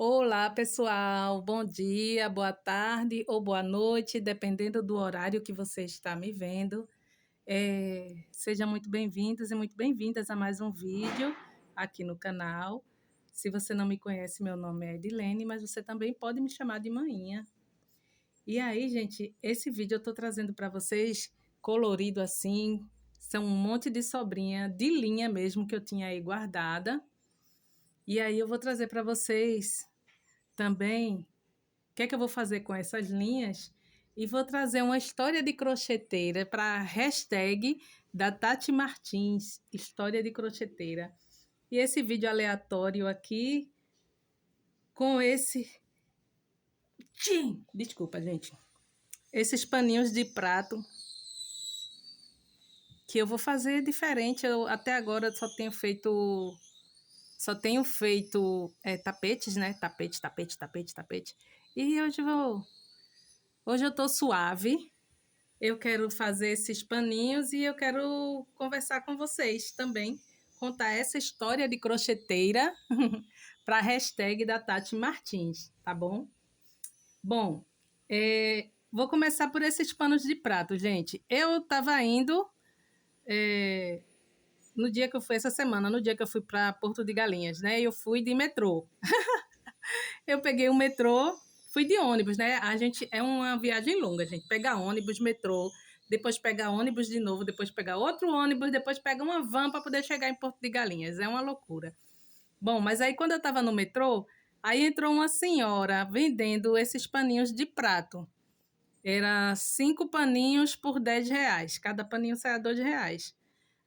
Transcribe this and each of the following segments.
Olá, pessoal. Bom dia, boa tarde ou boa noite, dependendo do horário que você está me vendo. Sejam muito bem-vindos e muito bem-vindas a mais um vídeo aqui no canal. Se você não me conhece, meu nome é Edilene, mas você também pode me chamar de Maninha. E aí, gente, esse vídeo eu estou trazendo para vocês colorido assim. São um monte de sobrinha de linha mesmo que eu tinha aí guardada. E aí eu vou trazer para vocês também o que é que eu vou fazer com essas linhas e vou trazer uma história de crocheteira para a hashtag da Tati Martins, história de crocheteira. E esse vídeo aleatório aqui com desculpa, gente. Esses paninhos de prato que eu vou fazer diferente. Eu até agora só tenho feito tapetes, né? Tapete. E hoje eu tô suave. Eu quero fazer esses paninhos e eu quero conversar com vocês também, contar essa história de crocheteira para a hashtag da Tati Martins, tá bom? Bom, vou começar por esses panos de prato, gente. Eu estava indo é, no dia que eu fui, essa semana, no dia que eu fui para Porto de Galinhas, né? Eu fui de metrô. Eu peguei o metrô, fui de ônibus, né? A gente é uma viagem longa, gente. Pega ônibus, metrô, depois pega ônibus de novo, depois pega outro ônibus, depois pega uma van para poder chegar em Porto de Galinhas. É uma loucura. Bom, mas aí quando eu estava no metrô, aí entrou uma senhora vendendo esses paninhos de prato. Era 5 paninhos por R$ 10. Cada paninho saia R$ 2.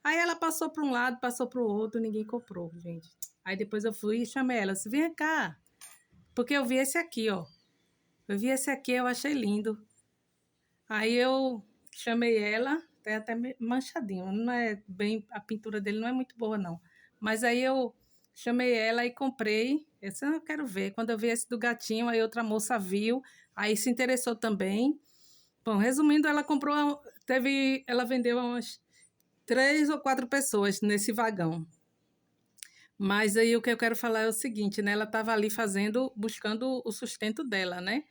Aí ela passou para um lado, passou para o outro, ninguém comprou, gente. Aí depois eu fui e chamei ela, disse, vem cá, porque eu vi esse aqui, ó. Eu vi esse aqui, eu achei lindo. Aí eu chamei ela, tem até manchadinho, não é bem, a pintura dele não é muito boa, não. Mas aí eu chamei ela e comprei. Esse eu quero ver. Quando eu vi esse do gatinho, aí outra moça viu, aí se interessou também. Bom, resumindo, ela vendeu a umas 3 ou 4 pessoas nesse vagão. Mas aí o que eu quero falar é o seguinte, né? Ela estava ali buscando o sustento dela, né?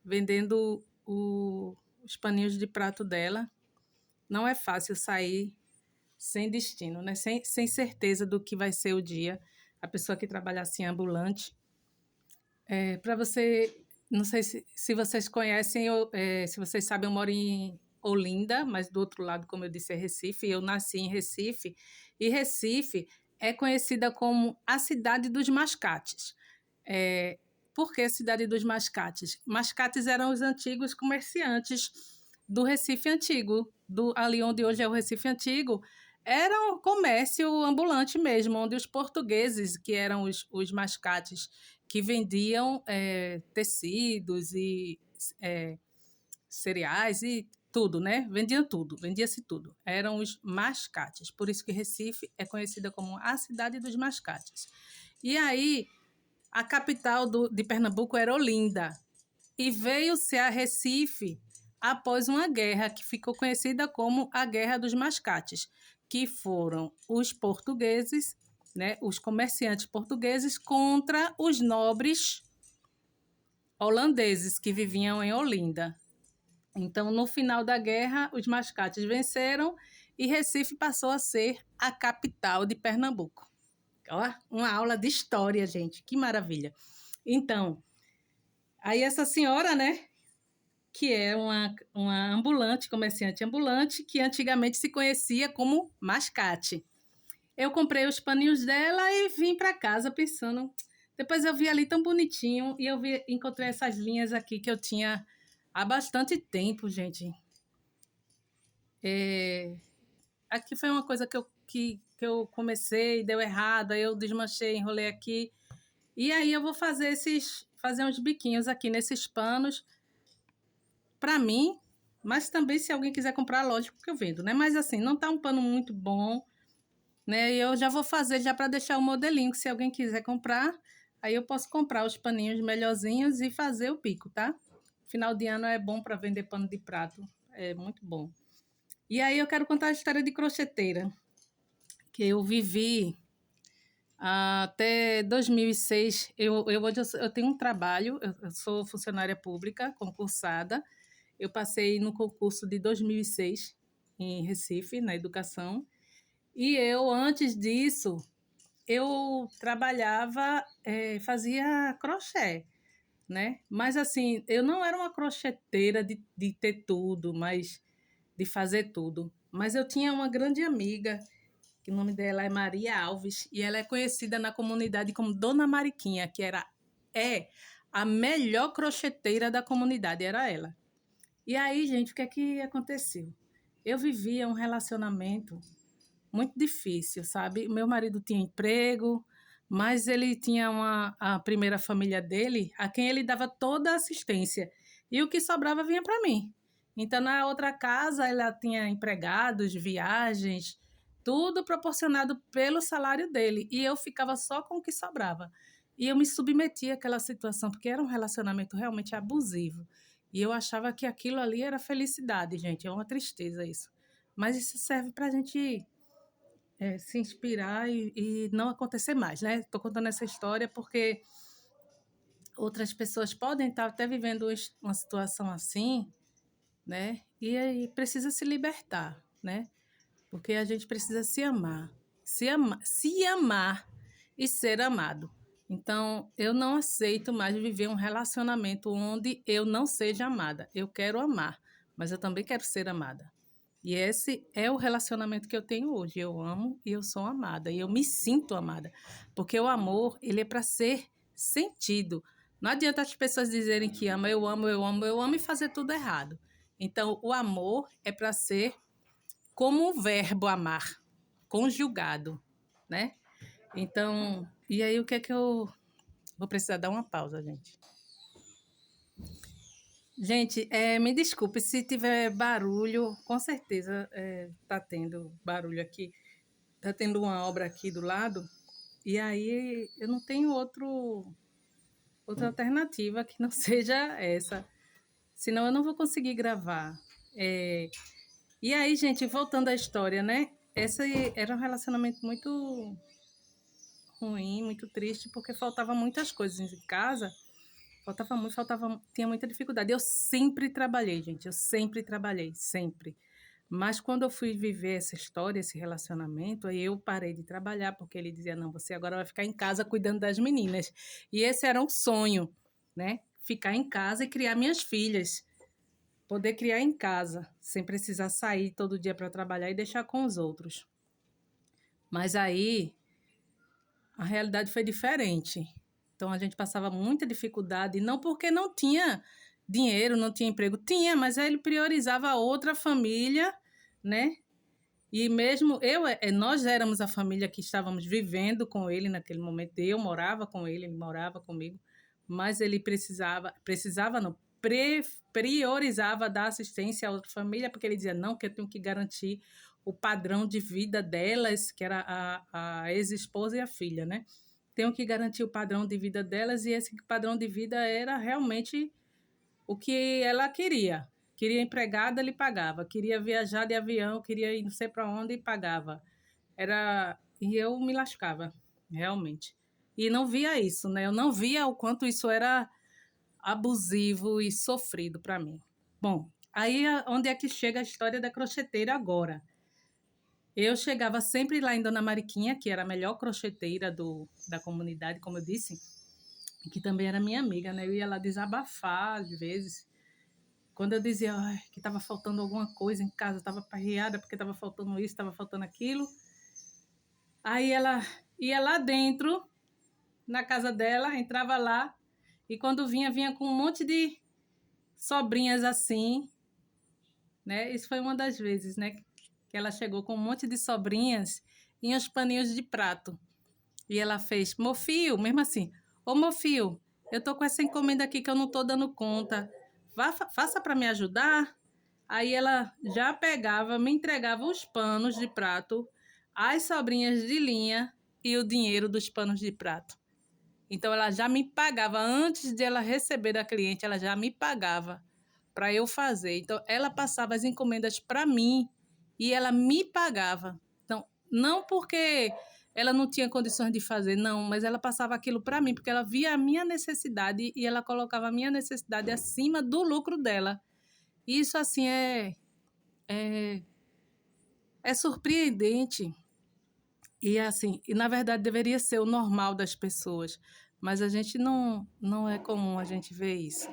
Vendendo os paninhos de prato dela. Não é fácil sair sem destino, né? Sem certeza do que vai ser o dia. A pessoa que trabalha assim ambulante. Para você, não sei se vocês conhecem, se vocês sabem, eu moro em Olinda, mas do outro lado, como eu disse, é Recife. Eu nasci em Recife. E Recife é conhecida como a cidade dos mascates. É, por que a cidade dos mascates? Mascates eram os antigos comerciantes do Recife Antigo, ali onde hoje é o Recife Antigo, era um comércio ambulante mesmo, onde os portugueses, que eram os mascates, que vendiam tecidos e cereais e tudo, né? Vendia-se tudo. Eram os mascates. Por isso que Recife é conhecida como a cidade dos mascates. E aí, a capital de Pernambuco era Olinda. E veio-se a Recife após uma guerra que ficou conhecida como a Guerra dos Mascates, que foram os portugueses, né, os comerciantes portugueses contra os nobres holandeses que viviam em Olinda. Então, no final da guerra, os mascates venceram e Recife passou a ser a capital de Pernambuco. Ó, uma aula de história, gente, que maravilha. Então, aí essa senhora, né, que é uma ambulante, comerciante ambulante, que antigamente se conhecia como mascate. Eu comprei os paninhos dela e vim para casa pensando. Depois eu vi ali tão bonitinho e encontrei essas linhas aqui que eu tinha há bastante tempo, gente. Aqui foi uma coisa que eu comecei, deu errado, aí eu desmanchei, enrolei aqui. E aí eu vou fazer uns biquinhos aqui nesses panos para mim, mas também se alguém quiser comprar, lógico que eu vendo, né? Mas assim, não tá um pano muito bom, né? E eu já vou fazer já para deixar o modelinho, que se alguém quiser comprar, aí eu posso comprar os paninhos melhorzinhos e fazer o pico, tá? Final de ano é bom para vender pano de prato, é muito bom. E aí eu quero contar a história de crocheteira, que eu vivi Até 2006, hoje eu tenho um trabalho, eu sou funcionária pública, concursada. Eu passei no concurso de 2006 em Recife, na educação. E eu, antes disso, eu trabalhava, fazia crochê, né? Mas assim, eu não era uma crocheteira de ter tudo, mas de fazer tudo. Mas eu tinha uma grande amiga, que o nome dela é Maria Alves, e ela é conhecida na comunidade como Dona Mariquinha, é a melhor crocheteira da comunidade, era ela. E aí, gente, o que é que aconteceu? Eu vivia um relacionamento muito difícil, sabe? Meu marido tinha emprego, mas ele tinha a primeira família dele, a quem ele dava toda a assistência. E o que sobrava vinha para mim. Então, na outra casa, ela tinha empregados, viagens, tudo proporcionado pelo salário dele. E eu ficava só com o que sobrava. E eu me submetia àquela situação, porque era um relacionamento realmente abusivo. E eu achava que aquilo ali era felicidade, gente. É uma tristeza isso. Mas isso serve para a gente se inspirar e não acontecer mais, né? Estou contando essa história porque outras pessoas podem estar até vivendo uma situação assim, né? E aí precisa se libertar, né? Porque a gente precisa se amar e ser amado. Então, eu não aceito mais viver um relacionamento onde eu não seja amada. Eu quero amar, mas eu também quero ser amada. E esse é o relacionamento que eu tenho hoje. Eu amo e eu sou amada. E eu me sinto amada. Porque o amor, ele é para ser sentido. Não adianta as pessoas dizerem que ama, eu amo, eu amo, eu amo e fazer tudo errado. Então, o amor é para ser como o verbo amar, conjugado, né? Então, e aí o que é que eu vou precisar dar uma pausa, gente? Gente, me desculpe se tiver barulho, com certeza tá tendo barulho aqui. Tá tendo uma obra aqui do lado, e aí eu não tenho outra alternativa que não seja essa. Senão eu não vou conseguir gravar. É, e aí, gente, voltando à história, né? Esse era um relacionamento muito ruim, muito triste, porque faltava muitas coisas em casa. Tinha muita dificuldade. Eu sempre trabalhei, gente. Eu sempre trabalhei, sempre. Mas quando eu fui viver essa história, esse relacionamento, aí eu parei de trabalhar, porque ele dizia: não, você agora vai ficar em casa cuidando das meninas. E esse era um sonho, né? Ficar em casa e criar minhas filhas. Poder criar em casa, sem precisar sair todo dia para trabalhar e deixar com os outros. Mas aí a realidade foi diferente. Então a gente passava muita dificuldade, não porque não tinha dinheiro, não tinha emprego, tinha, mas aí ele priorizava a outra família, né? E mesmo nós éramos a família que estávamos vivendo com ele naquele momento. Eu morava com ele, ele morava comigo, mas ele precisava não, priorizava dar assistência à outra família, porque ele dizia não, que eu tenho que garantir o padrão de vida delas, que era a ex-esposa e a filha, né? Tenho que garantir o padrão de vida delas, e esse padrão de vida era realmente o que ela queria. Queria empregada, ele pagava. Queria viajar de avião, queria ir não sei para onde e pagava. E eu me lascava, realmente. E não via isso, né? Eu não via o quanto isso era abusivo e sofrido para mim. Bom, aí onde é que chega a história da crocheteira agora? Eu chegava sempre lá em Dona Mariquinha, que era a melhor crocheteira da comunidade, como eu disse, que também era minha amiga, né? Eu ia lá desabafar às vezes. Quando eu dizia que estava faltando alguma coisa em casa, estava aperreada porque estava faltando isso, estava faltando aquilo. Aí ela ia lá dentro, na casa dela, entrava lá, e quando vinha com um monte de sobrinhas assim, né? Isso foi uma das vezes, né? Que ela chegou com um monte de sobrinhas e uns paninhos de prato. E ela fez: Mofio, mesmo assim, ô Mofio, eu tô com essa encomenda aqui que eu não tô dando conta. Faça para me ajudar. Aí ela já pegava, me entregava os panos de prato, as sobrinhas de linha e o dinheiro dos panos de prato. Então ela já me pagava antes de ela receber da cliente, ela já me pagava para eu fazer. Então ela passava as encomendas para mim e ela me pagava. Então, não porque ela não tinha condições de fazer, não, mas ela passava aquilo para mim, porque ela via a minha necessidade e ela colocava a minha necessidade acima do lucro dela. Isso, assim, é, é surpreendente. E, assim, e na verdade deveria ser o normal das pessoas, mas a gente não é comum a gente ver isso.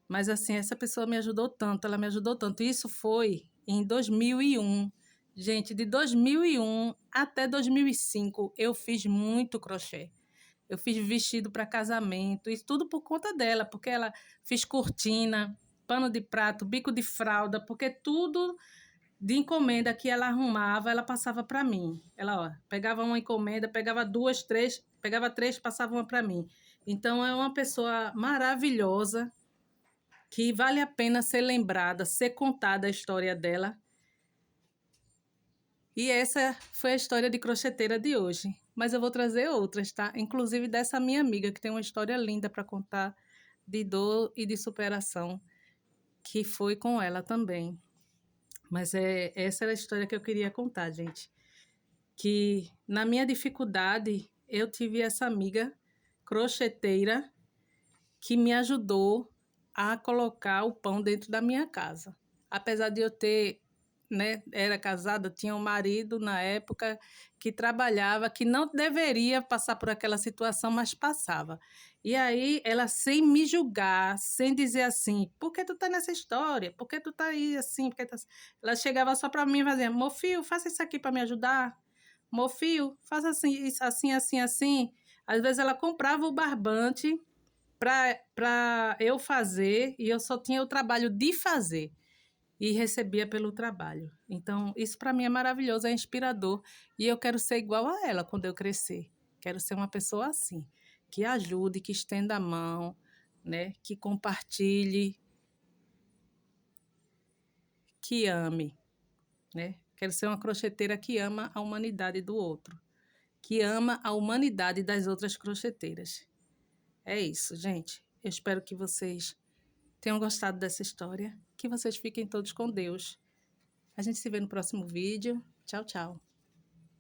Mas, assim, essa pessoa me ajudou tanto, ela me ajudou tanto. Isso foi em 2001. Gente, de 2001 até 2005, eu fiz muito crochê. Eu fiz vestido para casamento, isso tudo por conta dela, porque ela fez cortina, pano de prato, bico de fralda, porque tudo de encomenda que ela arrumava, ela passava para mim. Ela, ó, pegava uma encomenda, pegava duas, três, pegava três, passava uma para mim. Então, é uma pessoa maravilhosa, que vale a pena ser lembrada, ser contada a história dela. E essa foi a história de crocheteira de hoje. Mas eu vou trazer outras, tá? Inclusive dessa minha amiga, que tem uma história linda para contar de dor e de superação, que foi com ela também. Mas essa era a história que eu queria contar, gente. Que na minha dificuldade, eu tive essa amiga crocheteira que me ajudou a colocar o pão dentro da minha casa. Apesar de eu ter, né, era casada, tinha um marido na época que trabalhava, que não deveria passar por aquela situação, mas passava. E aí ela, sem me julgar, sem dizer assim, por que tu tá nessa história? Por que tu tá aí assim? Ela chegava só para mim e fazia, meu filho, faça isso aqui para me ajudar. Meu filho, faça assim, isso, assim, assim, assim. Às vezes ela comprava o barbante para eu fazer, e eu só tinha o trabalho de fazer e recebia pelo trabalho. Então, isso para mim é maravilhoso, é inspirador, e eu quero ser igual a ela quando eu crescer. Quero ser uma pessoa assim, que ajude, que estenda a mão, né, que compartilhe, que ame, né? Quero ser uma crocheteira que ama a humanidade do outro, que ama a humanidade das outras crocheteiras. É isso, gente. Eu espero que vocês tenham gostado dessa história, que vocês fiquem todos com Deus. A gente se vê no próximo vídeo. Tchau, tchau.